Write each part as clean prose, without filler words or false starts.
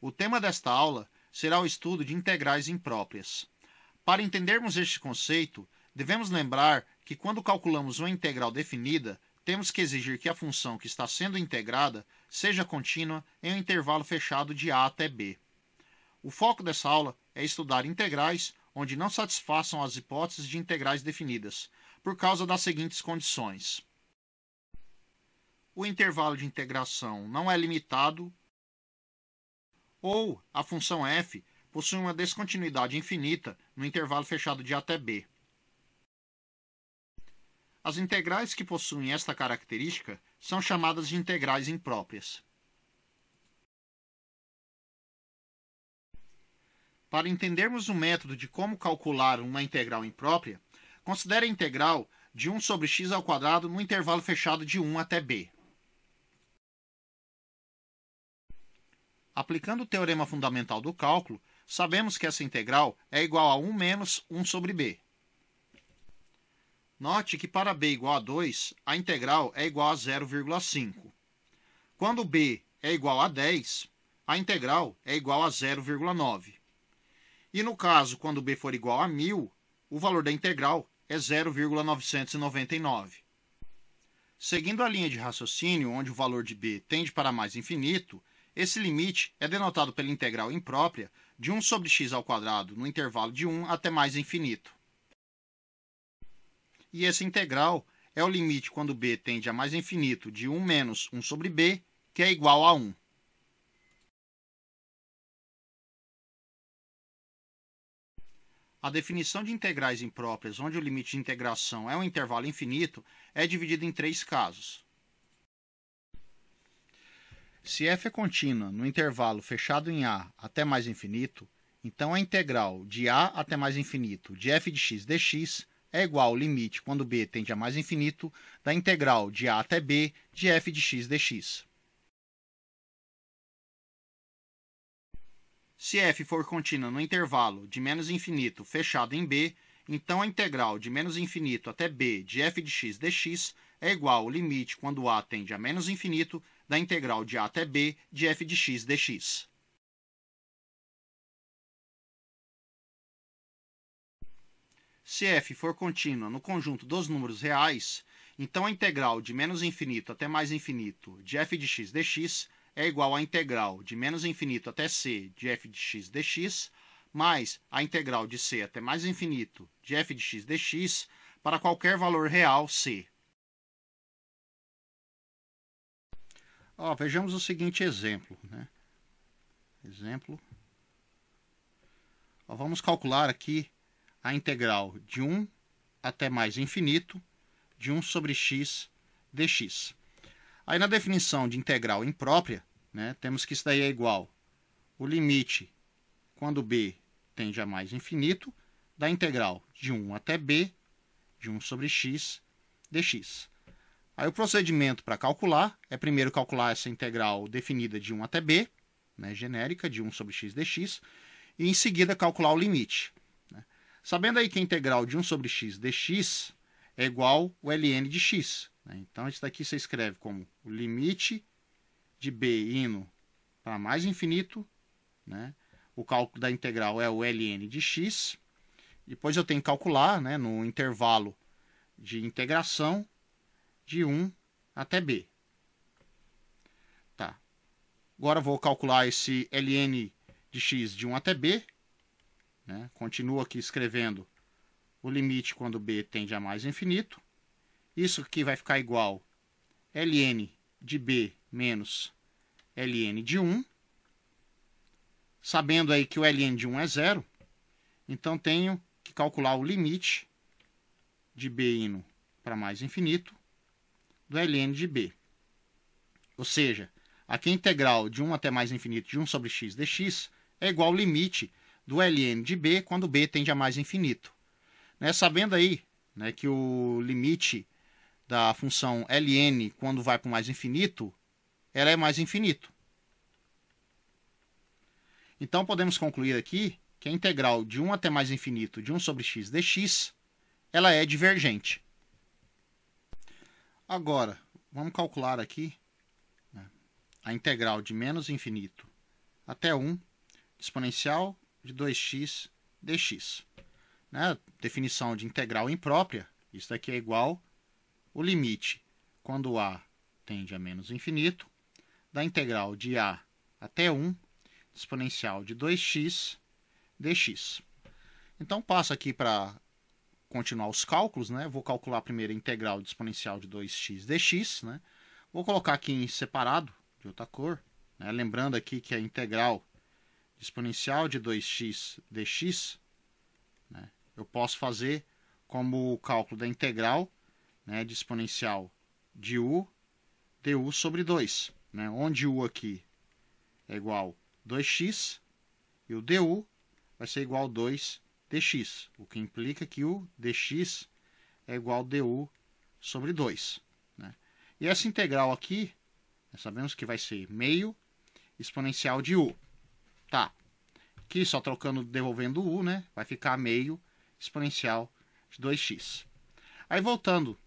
O tema desta aula será o estudo de integrais impróprias. Para entendermos este conceito, devemos lembrar que quando calculamos uma integral definida, temos que exigir que a função que está sendo integrada seja contínua em um intervalo fechado de a até b. O foco dessa aula é estudar integrais onde não satisfaçam as hipóteses de integrais definidas, por causa das seguintes condições. O intervalo de integração não é limitado ou a função f possui uma descontinuidade infinita no intervalo fechado de a até b. As integrais que possuem esta característica são chamadas de integrais impróprias. Para entendermos o método de como calcular uma integral imprópria, considere a integral de 1 sobre x ao quadrado no intervalo fechado de 1 até b. Aplicando o teorema fundamental do cálculo, sabemos que essa integral é igual a 1 menos 1 sobre b. Note que para b igual a 2, a integral é igual a 0,5. Quando b é igual a 10, a integral é igual a 0,9. E no caso, quando b for igual a 1000, o valor da integral é 0,999. Seguindo a linha de raciocínio onde o valor de b tende para mais infinito, esse limite é denotado pela integral imprópria de 1 sobre x ao quadrado no intervalo de 1 até mais infinito. E essa integral é o limite quando b tende a mais infinito de 1 menos 1 sobre b, que é igual a 1. A definição de integrais impróprias, onde o limite de integração é um intervalo infinito, é dividida em 3 casos. Se f é contínua no intervalo fechado em a até mais infinito, então a integral de a até mais infinito de f de x dx é igual ao limite quando b tende a mais infinito da integral de a até b de f de x dx. Se f for contínua no intervalo de menos infinito fechado em b, então a integral de menos infinito até b de f de x dx é igual ao limite quando a tende a menos infinito da integral de a até b de f de x dx. Se f for contínua no conjunto dos números reais, então a integral de menos infinito até mais infinito de f de x dx é igual à integral de menos infinito até c de f de x dx, mais a integral de c até mais infinito de f de x dx para qualquer valor real c. Vejamos o seguinte exemplo. Vamos calcular aqui a integral de 1 até mais infinito de 1 sobre x dx. Aí na definição de integral imprópria, temos que isso daí é igual o limite quando b tende a mais infinito da integral de 1 até b de 1 sobre x dx. Aí o procedimento para calcular é primeiro calcular essa integral definida de 1 até b, genérica, de 1 sobre x dx, e em seguida calcular o limite. Sabendo aí que a integral de 1 sobre x dx é igual ao ln de x. Então, isso daqui você escreve como o limite de b indo para mais infinito. O cálculo da integral é o ln de x. Depois eu tenho que calcular no intervalo de integração de 1 até b. Tá. Agora eu vou calcular esse ln de x de 1 até b. Continuo aqui escrevendo o limite quando b tende a mais infinito. Isso aqui vai ficar igual ln de b menos ln de 1. Sabendo aí que o ln de 1 é 0, então tenho que calcular o limite de b indo para mais infinito do ln de b. Ou seja, aqui a integral de 1 até mais infinito de 1 sobre x dx é igual ao limite do ln de b quando b tende a mais infinito. Sabendo aí que o limite da função ln quando vai para o mais infinito, ela é mais infinito. Então podemos concluir aqui que a integral de 1 até mais infinito de 1 sobre x dx, ela é divergente. Agora, vamos calcular aqui a integral de menos infinito até 1 exponencial de 2x dx. Né? Definição de integral imprópria, isso daqui é igual o limite quando a tende a menos infinito, da integral de a até 1 exponencial de 2x dx. Então, passo aqui para continuar os cálculos, né? Vou calcular primeiro a integral de exponencial de 2x dx, né? Vou colocar aqui em separado, de outra cor, né? Lembrando aqui que a integral de exponencial de 2x dx, né? Eu posso fazer como o cálculo da integral, né, de exponencial de u du sobre 2, né? Onde u aqui é igual a 2x e o du vai ser igual a 2 dx, o que implica que o dx é igual a du sobre 2. Né? E essa integral aqui, nós sabemos que vai ser meio exponencial de u. Tá. Aqui, só trocando, devolvendo o u, né? Vai ficar meio exponencial de 2x. Aí, voltando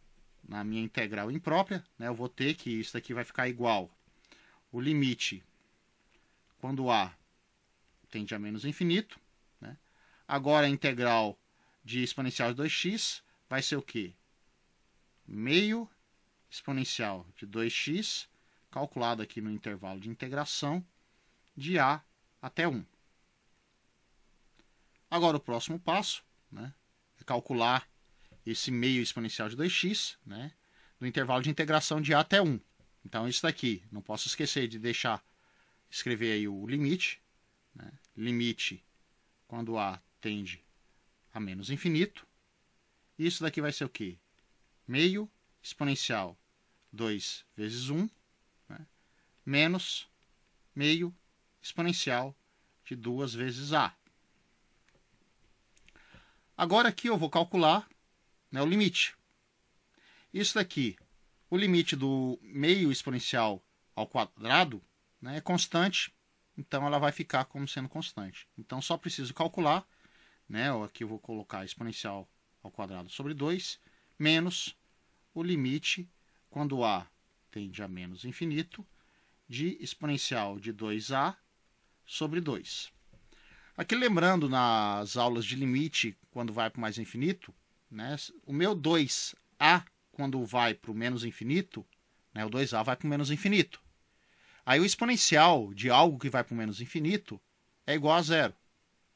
na minha integral imprópria, né? Eu vou ter que isso daqui vai ficar igual o limite quando a tende a menos infinito. Né? Agora, a integral de exponencial de 2x vai ser o quê? Meio exponencial de 2x, calculado aqui no intervalo de integração, de a até 1. Agora, o próximo passo, né, é calcular esse meio exponencial de 2x, né, no intervalo de integração de a até 1. Então, isso daqui, não posso esquecer de escrever aí o limite. Né, limite quando a tende a menos infinito. Isso daqui vai ser o quê? Meio exponencial 2 vezes 1, né, menos meio exponencial de 2 vezes a. Agora aqui eu vou calcular, né, o limite. Isso daqui, o limite do meio exponencial ao quadrado, né, é constante, então ela vai ficar como sendo constante. Então só preciso calcular, né, aqui eu vou colocar exponencial ao quadrado sobre 2, menos o limite quando a tende a menos infinito, de exponencial de 2a sobre 2. Aqui lembrando nas aulas de limite, quando vai para o mais infinito, né, o meu 2a, quando vai para o menos infinito, né, o 2a vai para o menos infinito. Aí o exponencial de algo que vai para o menos infinito é igual a zero.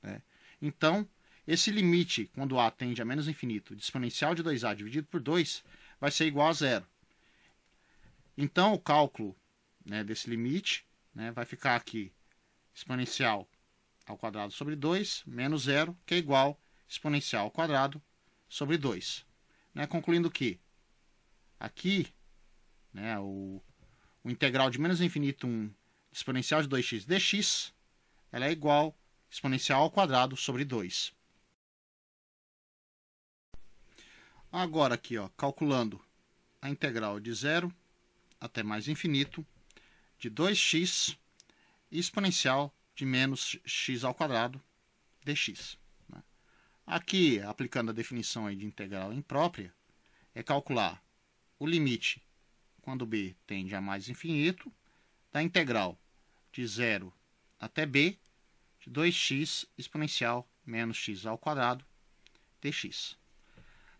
Né? Então, esse limite, quando a tende a menos infinito, de exponencial de 2a dividido por 2, vai ser igual a zero. Então, o cálculo, né, desse limite, né, vai ficar aqui exponencial ao quadrado sobre 2 menos zero, que é igual a exponencial ao quadrado sobre 2. Né, concluindo que aqui, né, o integral de menos infinito 1 exponencial de 2x dx, ela é igual a exponencial ao quadrado sobre 2. Agora aqui, ó, calculando a integral de 0 até mais infinito de 2x e exponencial de menos x ao quadrado dx. Né? Aqui, aplicando a definição aí de integral imprópria, é calcular o limite quando b tende a mais infinito da integral de 0 até b de 2x exponencial menos x ao quadrado dx.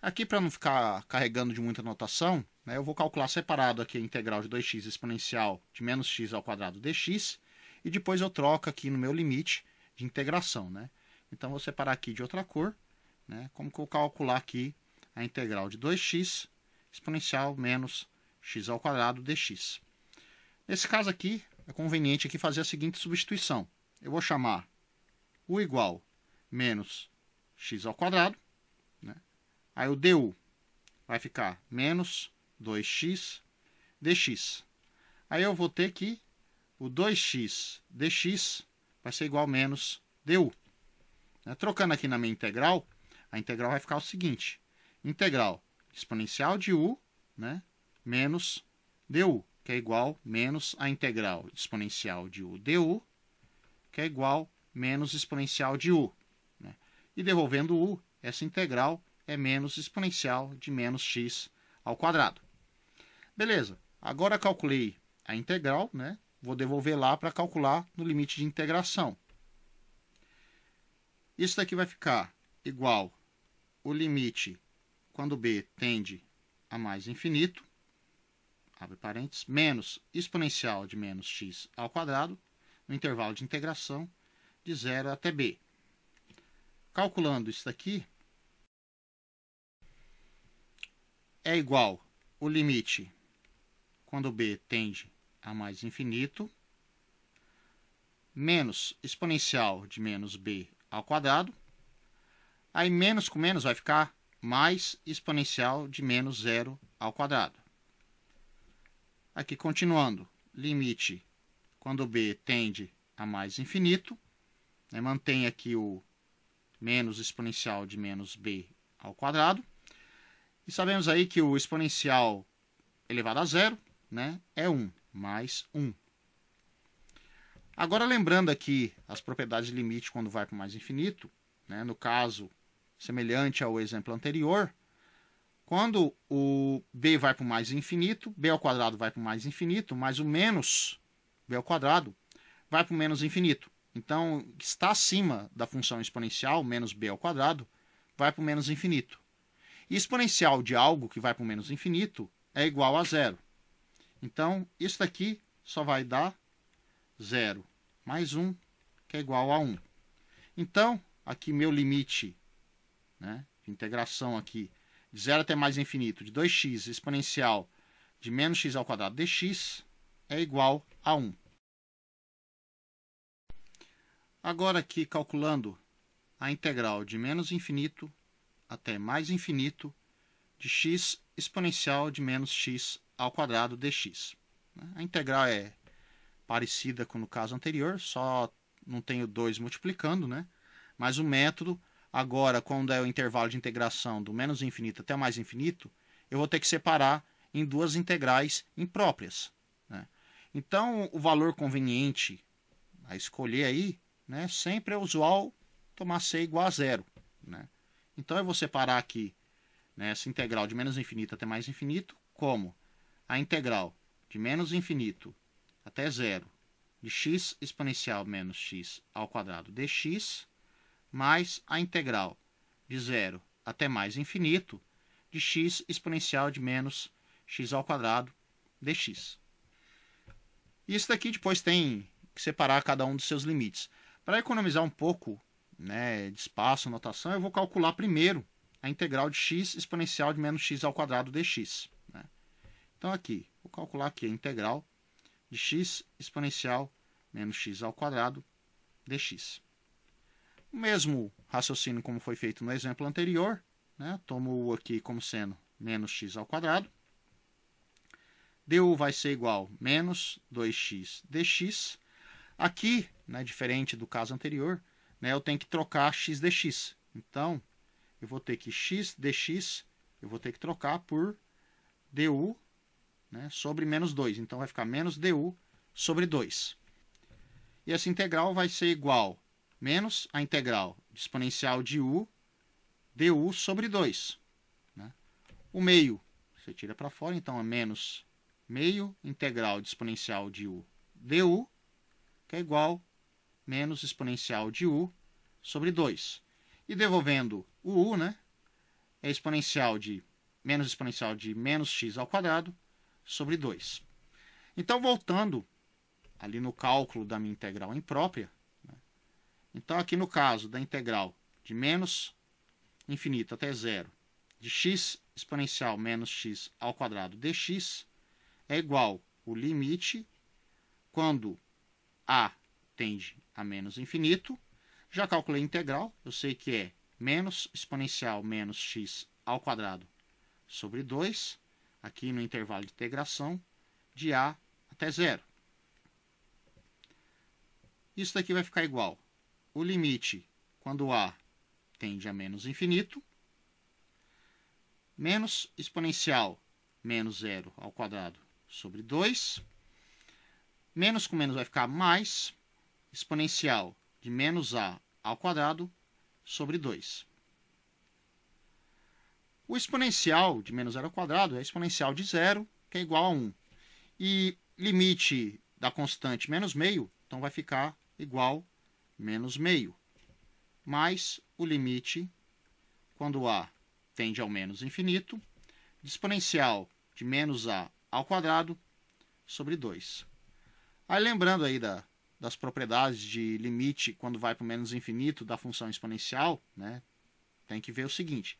Aqui, para não ficar carregando de muita notação, né, eu vou calcular separado aqui a integral de 2x exponencial de menos x ao quadrado dx, e depois eu troco aqui no meu limite de integração. Né? Então, vou separar aqui de outra cor, né, como que eu vou calcular aqui a integral de 2x exponencial menos x ao quadrado dx. Nesse caso aqui, é conveniente aqui fazer a seguinte substituição. Eu vou chamar u igual menos x ao quadrado, né? Aí o du vai ficar menos 2x dx. Aí eu vou ter que o 2x dx vai ser igual a menos du. Trocando aqui na minha integral, a integral vai ficar o seguinte. Integral exponencial de u, né, menos du, que é igual menos a integral exponencial de u du, que é igual menos exponencial de u. Né? E devolvendo u, essa integral é menos exponencial de menos x ao quadrado. Beleza, agora calculei a integral, né, vou devolver lá para calcular no limite de integração. Isso daqui vai ficar igual o limite quando b tende a mais infinito, abre parênteses, menos exponencial de menos x ao quadrado, no intervalo de integração de 0 até b. Calculando isso daqui, é igual o limite quando b tende a mais infinito, menos exponencial de menos b ao quadrado. Aí menos com menos vai ficar mais exponencial de menos 0 ao quadrado. Aqui continuando, limite quando b tende a mais infinito, né, mantém aqui o menos exponencial de menos b ao quadrado. E sabemos aí que o exponencial elevado a zero, né, é 1, mais 1. Agora, lembrando aqui as propriedades de limite quando vai para o mais infinito, né, no caso semelhante ao exemplo anterior, quando o b vai para o mais infinito, b ao quadrado vai para o mais infinito, mas o menos b ao quadrado vai para o menos infinito. Então, está acima da função exponencial, menos b ao quadrado, vai para o menos infinito. E exponencial de algo que vai para o menos infinito é igual a zero. Então, isso daqui só vai dar 0 mais 1, que é igual a 1. Então, aqui meu limite, né, de integração aqui, de 0 até mais infinito, de 2x exponencial de menos x ao quadrado dx, é igual a 1. Agora aqui, calculando a integral de menos infinito até mais infinito de x exponencial de menos x ao quadrado dx. A integral é parecida com no caso anterior, só não tenho 2 multiplicando, né? Mas o método, agora, quando é o intervalo de integração do menos infinito até o mais infinito, eu vou ter que separar em duas integrais impróprias, né? Então, o valor conveniente a escolher aí, né, sempre é usual tomar c igual a zero, né? Então, eu vou separar aqui, né, essa integral de menos infinito até mais infinito como a integral de menos infinito até zero de x exponencial menos x ao quadrado dx, mais a integral de zero até mais infinito de x exponencial de menos x ao quadrado dx. Isso daqui depois tem que separar cada um dos seus limites. Para economizar um pouco, né, de espaço, notação, eu vou calcular primeiro a integral de x exponencial de menos x ao quadrado dx, né? Então aqui, vou calcular aqui a integral de x exponencial menos x ao quadrado dx. O mesmo raciocínio como foi feito no exemplo anterior, né? Tomo o aqui como sendo menos x ao quadrado. du vai ser igual a menos 2x dx. Aqui, né, diferente do caso anterior, né, eu tenho que trocar x dx. Então, eu vou ter que x dx, eu vou ter que trocar por du, né, sobre menos 2. Então, vai ficar menos du sobre 2. E essa integral vai ser igual a menos a integral de exponencial de u du sobre 2. Né? O meio você tira para fora, então é menos meio integral de exponencial de u du, que é igual a menos exponencial de u sobre 2. E devolvendo o u, né, é exponencial de menos x ao quadrado sobre 2. Então, voltando ali no cálculo da minha integral imprópria, né, então aqui no caso da integral de menos infinito até zero de x exponencial menos x ao quadrado dx é igual o limite quando a tende a menos infinito. Já calculei a integral, eu sei que é menos exponencial menos x ao quadrado sobre 2, aqui no intervalo de integração, de a até zero. Isso daqui vai ficar igual o limite quando a tende a menos infinito, menos exponencial menos zero ao quadrado sobre 2, menos com menos vai ficar mais exponencial de menos a ao quadrado sobre 2. O exponencial de menos zero ao quadrado é exponencial de zero, que é igual a 1. E limite da constante menos meio, então vai ficar igual menos meio, mais o limite, quando a tende ao menos infinito, de exponencial de menos a ao quadrado sobre 2. Aí lembrando aí das propriedades de limite quando vai para o menos infinito da função exponencial, né, tem que ver o seguinte: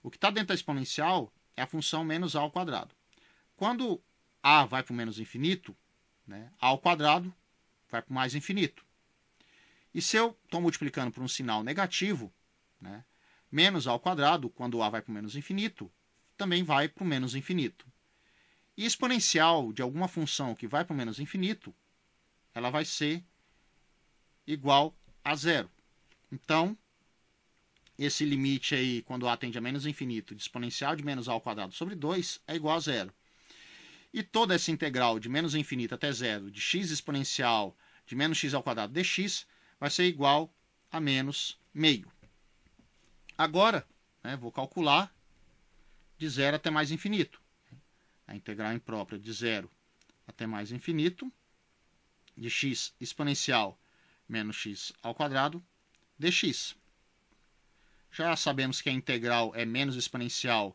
o que está dentro da exponencial é a função menos a ao quadrado. Quando a vai para o menos infinito, né, a ao quadrado vai para o mais infinito. E se eu estou multiplicando por um sinal negativo, né, menos a ao quadrado, quando a vai para o menos infinito, também vai para o menos infinito. E exponencial de alguma função que vai para o menos infinito, ela vai ser igual a zero. Então, esse limite aí, quando a tende a menos infinito, de exponencial de menos a ao quadrado sobre 2, é igual a zero. E toda essa integral de menos infinito até zero, de x exponencial de menos x ao quadrado dx, vai ser igual a menos meio. Agora, né, vou calcular de zero até mais infinito. A integral imprópria de zero até mais infinito, de x exponencial menos x ao quadrado dx. Já sabemos que a integral é menos exponencial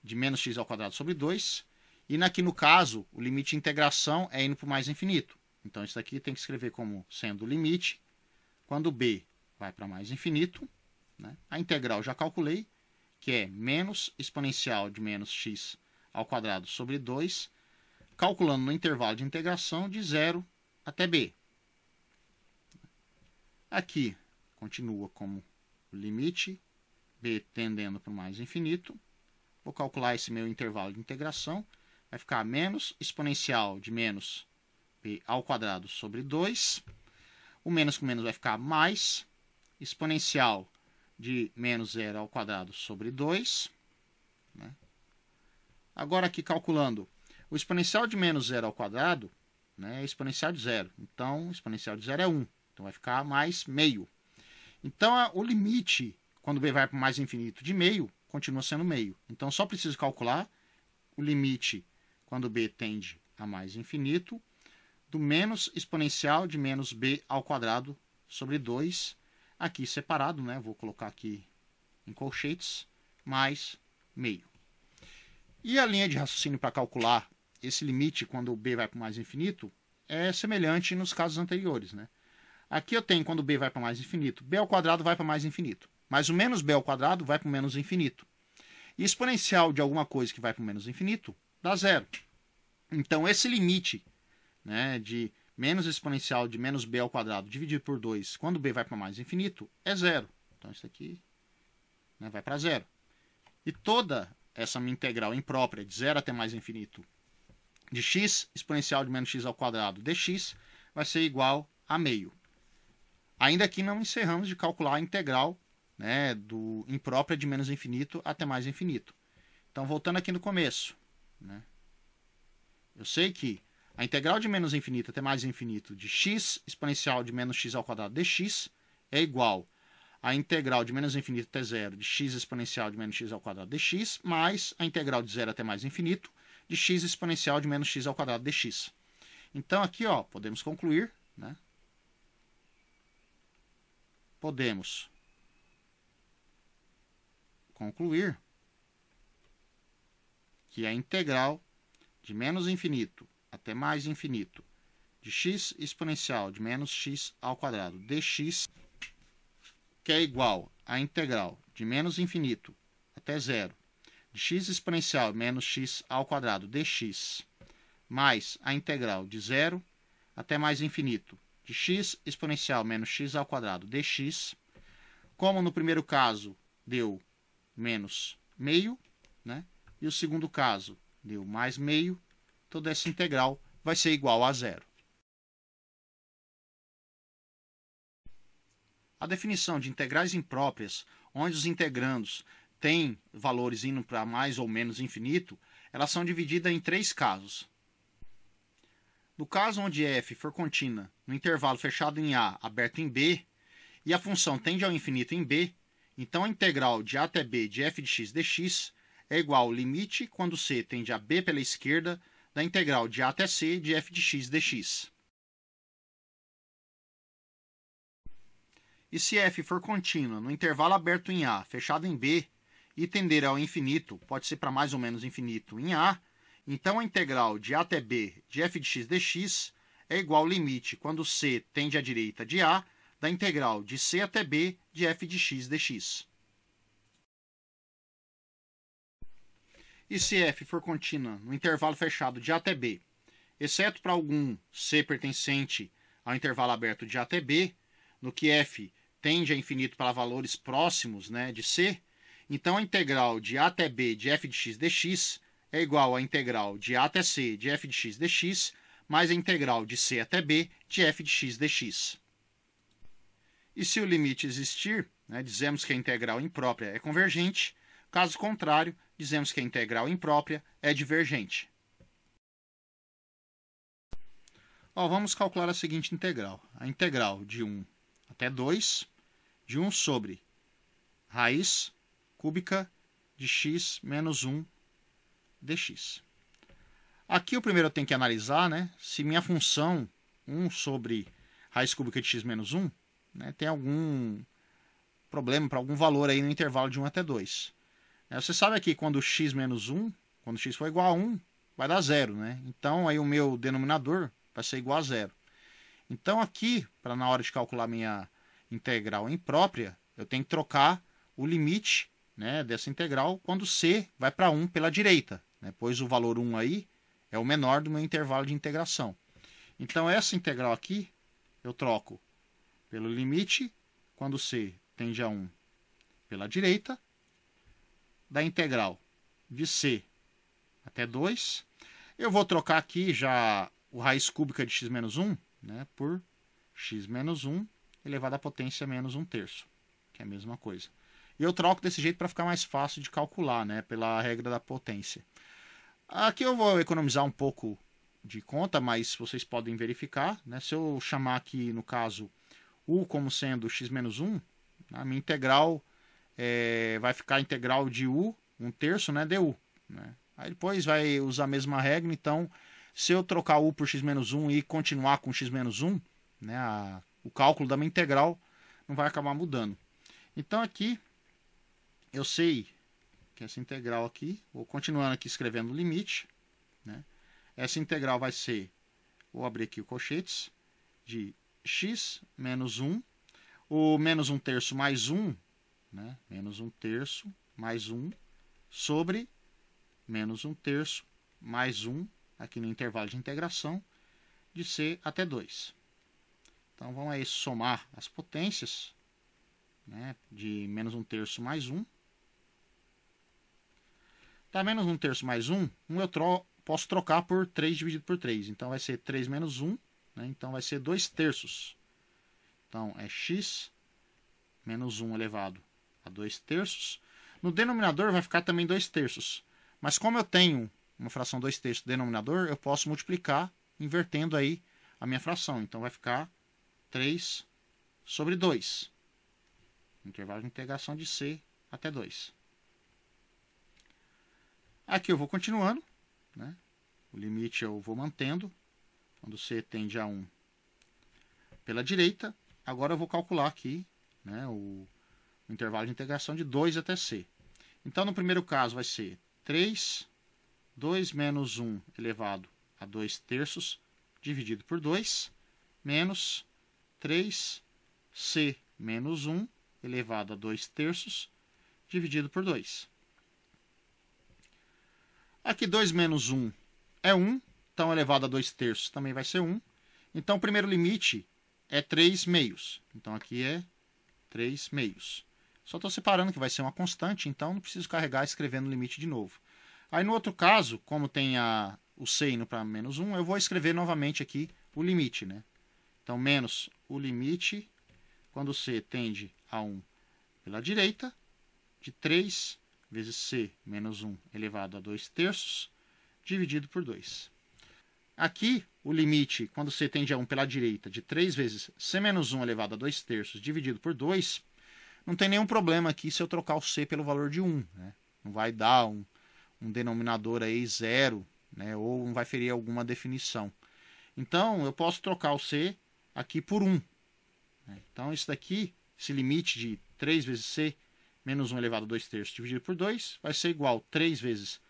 de menos x ao quadrado sobre 2. E aqui no caso, o limite de integração é indo para o mais infinito. Então isso daqui tem que escrever como sendo o limite, quando b vai para mais infinito, né? A integral já calculei, que é menos exponencial de menos x ao quadrado sobre 2, calculando no intervalo de integração de 0 até b. Aqui continua como o limite, b tendendo para o mais infinito. Vou calcular esse meu intervalo de integração. Vai ficar menos exponencial de menos b ao quadrado sobre 2. O menos com menos vai ficar mais exponencial de menos 0 ao quadrado sobre 2. Né? Agora aqui calculando o exponencial de menos 0 ao quadrado, né, é exponencial de 0. Então, o exponencial de 0 é 1. Então, vai ficar mais meio. Então, o limite, quando b vai para o mais infinito de meio, continua sendo meio. Então, só preciso calcular o limite, quando b tende a mais infinito, do menos exponencial de menos b ao quadrado sobre 2, aqui separado, né? Vou colocar aqui em colchetes, mais meio. E a linha de raciocínio para calcular esse limite quando o b vai para o mais infinito é semelhante nos casos anteriores, né? Aqui eu tenho, quando b vai para mais infinito, b ao quadrado vai para mais infinito, mas o menos b ao quadrado vai para o menos infinito. E exponencial de alguma coisa que vai para o menos infinito dá zero. Então, esse limite, né, de menos exponencial de menos b ao quadrado dividido por 2, quando b vai para mais infinito, é zero. Então, isso aqui, né, vai para zero. E toda essa minha integral imprópria de 0 até mais infinito de x exponencial de menos x ao quadrado dx vai ser igual a meio. Ainda aqui não encerramos de calcular a integral, né, do imprópria de menos infinito até mais infinito. Então, voltando aqui no começo, né, eu sei que a integral de menos infinito até mais infinito de x exponencial de menos x ao quadrado dx é igual a integral de menos infinito até zero de x exponencial de menos x ao quadrado dx mais a integral de zero até mais infinito de x exponencial de menos x ao quadrado dx. Então, aqui, ó, podemos concluir, né? Podemos concluir que a integral de menos infinito até mais infinito de x exponencial de menos x ao quadrado dx, que é igual à integral de menos infinito até zero de x exponencial menos x ao quadrado dx, mais a integral de zero até mais infinito de x exponencial menos x ao quadrado dx, como no primeiro caso deu menos meio, né? E o segundo caso deu mais meio, toda essa integral vai ser igual a zero. A definição de integrais impróprias, onde os integrandos têm valores indo para mais ou menos infinito, elas são divididas em três casos. No caso onde f for contínua no intervalo fechado em a aberto em b, e a função tende ao infinito em b, então a integral de a até b de f de x dx é igual ao limite, quando c tende a b pela esquerda, da integral de a até c de f de x dx. E se f for contínua no intervalo aberto em A, fechado em B, e tender ao infinito, pode ser para mais ou menos infinito em A, então a integral de A até B de f de x dx é igual ao limite, quando C tende à direita de A, da integral de C até B de f de x dx. E se f for contínua no intervalo fechado de A até B, exceto para algum C pertencente ao intervalo aberto de A até B, no que f tende a infinito para valores próximos, né, de C, então a integral de A até B de f de x dx é igual à integral de A até C de f de x dx mais a integral de C até B de f de x dx. E se o limite existir, né, dizemos que a integral imprópria é convergente, caso contrário, dizemos que a integral imprópria é divergente. Vamos calcular a seguinte integral. A integral de 1 até 2 de 1 sobre raiz cúbica de x menos 1 dx. Aqui o primeiro eu tenho que analisar, né, se minha função 1 sobre raiz cúbica de x menos 1, né, tem algum problema para algum valor aí no intervalo de 1 até 2. Você sabe aqui quando x menos 1, quando x for igual a 1, vai dar 0, né? Então aí o meu denominador vai ser igual a 0. Então aqui, para na hora de calcular minha integral imprópria, eu tenho que trocar o limite, né, dessa integral quando c vai para 1 pela direita, né, pois o valor 1 aí é o menor do meu intervalo de integração. Então essa integral aqui eu troco pelo limite quando c tende a 1 pela direita, da integral de c até 2. Eu vou trocar aqui já o raiz cúbica de x menos 1, né, por x menos 1 elevado à potência menos 1 terço, que é a mesma coisa. E eu troco desse jeito para ficar mais fácil de calcular, né, pela regra da potência. Aqui eu vou economizar um pouco de conta, mas vocês podem verificar, né? Se eu chamar aqui, no caso, u como sendo x menos 1, a minha integral vai ficar a integral de u, 1 terço, né, du. Né? Aí depois vai usar a mesma regra, então se eu trocar u por x menos 1 e continuar com x menos 1, né, o cálculo da minha integral não vai acabar mudando. Então aqui eu sei que essa integral aqui, vou continuando aqui escrevendo o limite, né, essa integral vai ser, vou abrir aqui o colchetes, de x menos 1, o menos 1 terço mais 1, né, menos 1 terço mais 1, sobre menos 1 terço mais 1, aqui no intervalo de integração, de c até 2. Então vamos aí somar as potências, né, de menos 1 terço mais 1. Tá, menos 1 terço mais 1, eu posso trocar por 3 dividido por 3. Então vai ser 3 menos 1, né, então vai ser 2 terços. Então é x menos 1 elevado a 2 terços. No denominador vai ficar também 2 terços. Mas como eu tenho uma fração 2 terços no denominador, eu posso multiplicar invertendo aí a minha fração. Então vai ficar 3 sobre 2. Intervalo de integração de c até 2. Aqui eu vou continuando, né? O limite eu vou mantendo, quando c tende a 1 pela direita. Agora eu vou calcular aqui, né, o intervalo de integração de 2 até c. Então no primeiro caso vai ser 3, 2 menos 1 elevado a 2 terços, dividido por 2, menos 3c menos 1 elevado a 2 terços, dividido por 2. Aqui 2 menos 1 é 1, então elevado a 2 terços também vai ser 1. Então o primeiro limite é 3 meios. Então aqui é 3 meios. Só estou separando que vai ser uma constante, então não preciso carregar escrevendo o limite de novo. Aí no outro caso, como tem o c indo para menos 1, eu vou escrever novamente aqui o limite, né? Então menos o limite, quando c tende a 1 pela direita, de 3 vezes c menos 1 elevado a 2 terços, dividido por 2. Aqui, o limite, quando c tende a 1 pela direita, de 3 vezes c menos 1 elevado a 2 terços, dividido por 2, não tem nenhum problema aqui se eu trocar o c pelo valor de 1. Né? Não vai dar um denominador aí 0, né? Ou não vai ferir alguma definição. Então, eu posso trocar o c aqui por 1. Né? Então, isso daqui esse limite de 3 vezes c menos 1 elevado a 2 terços dividido por 2 vai ser igual a 3 vezes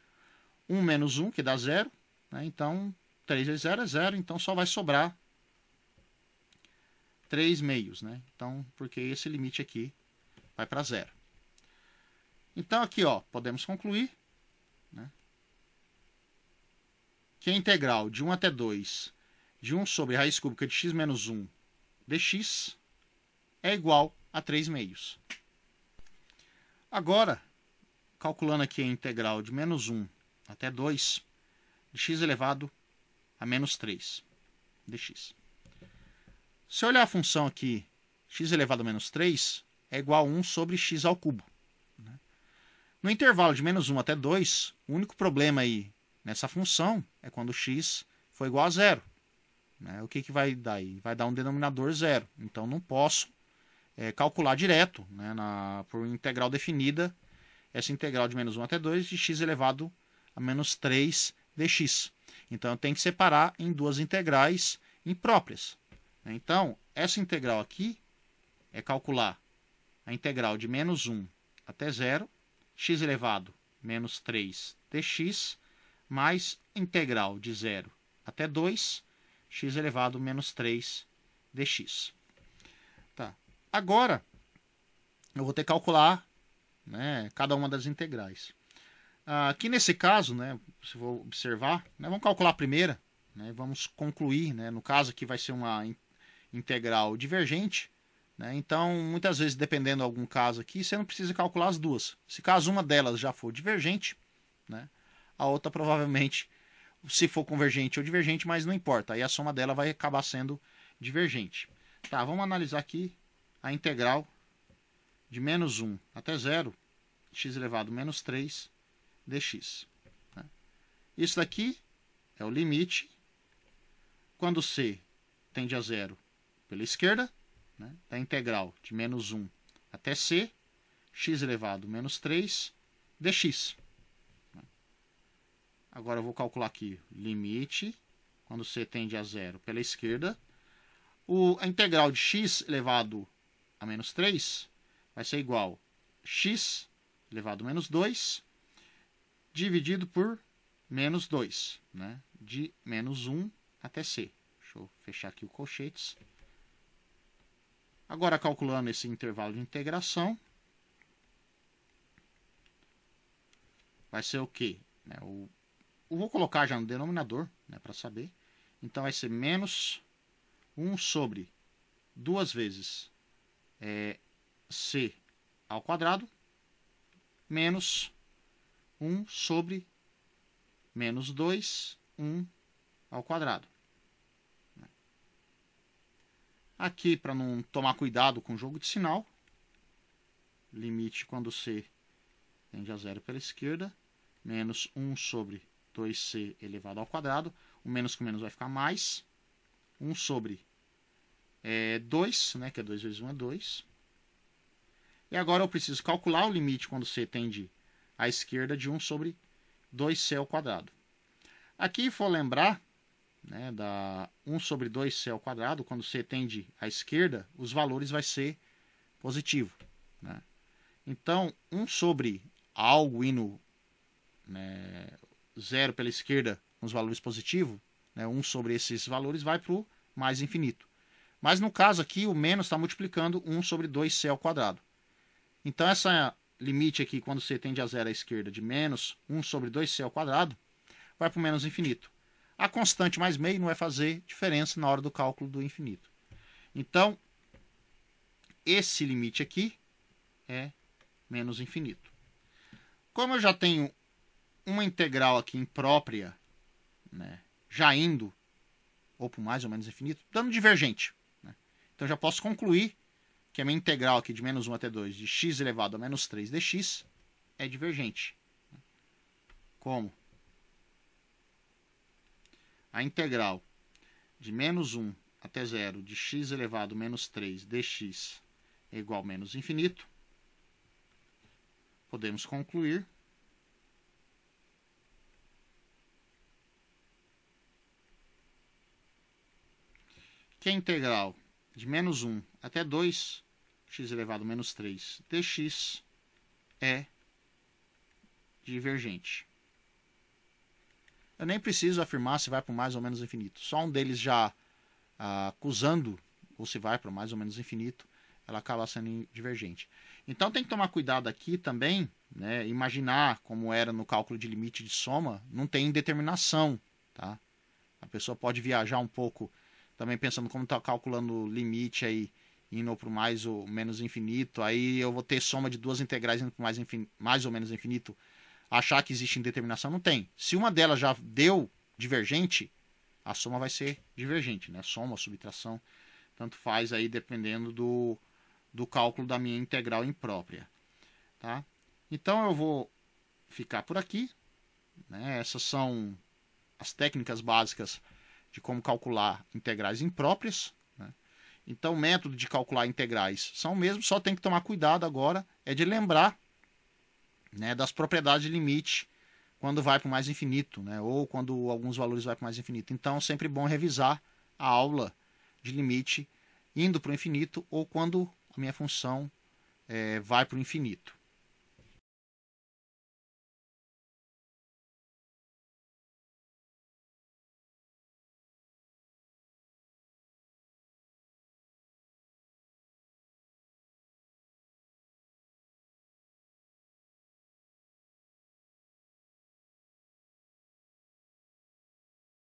1 menos 1, que dá 0. Né? Então, 3 vezes 0 é 0, então só vai sobrar 3 meios. Né? Então, porque esse limite aqui vai para 0. Então, aqui, ó, podemos concluir, né, que a integral de 1 até 2 de 1 sobre raiz cúbica de x menos 1 dx é igual a 3 meios. Agora, calculando aqui a integral de menos 1 até 2 de x elevado a menos 3 dx. Se eu olhar a função aqui, x elevado a menos 3 é igual a 1 sobre x ao cubo. No intervalo de menos 1 até 2, o único problema aí nessa função é quando x for igual a 0. Né? O que vai dar aí? Vai dar um denominador 0. Então não posso calcular direto, né, por integral definida, essa integral de menos 1 até 2 de x elevado a menos 3 dx. Então eu tenho que separar em duas integrais impróprias. Então, essa integral aqui é calcular a integral de menos 1 até 0, x elevado a menos 3 dx, mais integral de 0 até 2, x elevado a menos 3 dx. Tá. Agora, eu vou ter que calcular, né, cada uma das integrais. Aqui nesse caso, né, se for observar, né, vamos calcular a primeira, né, vamos concluir, né, no caso aqui vai ser uma integral divergente, né, então muitas vezes, dependendo de algum caso aqui, você não precisa calcular as duas. Se caso uma delas já for divergente, né, a outra provavelmente, se for convergente ou divergente, mas não importa, aí a soma dela vai acabar sendo divergente. Tá, vamos analisar aqui a integral de menos 1 até 0, x elevado a menos 3 dx. Isso daqui é o limite quando c tende a 0 pela esquerda, né, da integral de menos 1 até c, x elevado a menos 3 dx. Agora eu vou calcular aqui o limite quando c tende a 0 pela esquerda. A integral de x elevado a menos 3 vai ser igual a x elevado a menos 2 dividido por menos 2, né? De menos 1 até c. Deixa eu fechar aqui o colchetes. Agora, calculando esse intervalo de integração, vai ser o quê? Eu vou colocar já no denominador, né, para saber. Então, vai ser menos 1 sobre 2 vezes c ao quadrado, menos 1 sobre menos 2, 1 ao quadrado. Aqui, para não tomar cuidado com o jogo de sinal, limite quando c tende a 0 pela esquerda, menos 1 sobre 2c elevado ao quadrado. O menos com menos vai ficar mais. 1 sobre 2, né, que é 2 vezes 1 é 2. E agora eu preciso calcular o limite quando c tende à esquerda de 1 sobre 2c ao quadrado. Aqui, for lembrar, né, da 1 sobre 2c ao quadrado, quando c tende à esquerda, os valores vai ser positivo. Né? Então, 1 sobre algo indo, né, 0 pela esquerda, com os valores positivos, né, 1 sobre esses valores vai para o mais infinito. Mas no caso aqui, o menos está multiplicando 1 sobre 2c ao quadrado. Então, essa limite aqui, quando c tende a 0 à esquerda, de menos 1 sobre 2c ao quadrado, vai para o menos infinito. A constante mais meio não vai fazer diferença na hora do cálculo do infinito. Então, esse limite aqui é menos infinito. Como eu já tenho uma integral aqui imprópria, né, já indo ou para o mais ou menos infinito, dando divergente. Né? Então, já posso concluir que a minha integral aqui de menos 1 até 2 de x elevado a menos 3 dx é divergente. Como? A integral de menos 1 até 0 de x elevado a menos 3 dx é igual a menos infinito. Podemos concluir que a integral de menos 1 até 2 x elevado a menos 3 dx é divergente. Eu nem preciso afirmar se vai para o mais ou menos infinito. Só um deles já acusando, ou se vai para o mais ou menos infinito, ela acaba sendo divergente. Então tem que tomar cuidado aqui também, né? Imaginar como era no cálculo de limite de soma, não tem indeterminação, tá? A pessoa pode viajar um pouco também pensando como está calculando o limite aí, indo para o mais ou menos infinito, aí eu vou ter soma de duas integrais indo para mais ou menos infinito, achar que existe indeterminação, não tem. Se uma delas já deu divergente, a soma vai ser divergente, né? Soma, subtração, tanto faz aí dependendo do cálculo da minha integral imprópria, tá? Então eu vou ficar por aqui, né? Essas são as técnicas básicas de como calcular integrais impróprias, né? Então o método de calcular integrais são o mesmo, só tem que tomar cuidado agora é de lembrar, né, das propriedades de limite quando vai para o mais infinito, né, ou quando alguns valores vai para o mais infinito. Então, sempre bom revisar a aula de limite indo para o infinito ou quando a minha função vai para o infinito.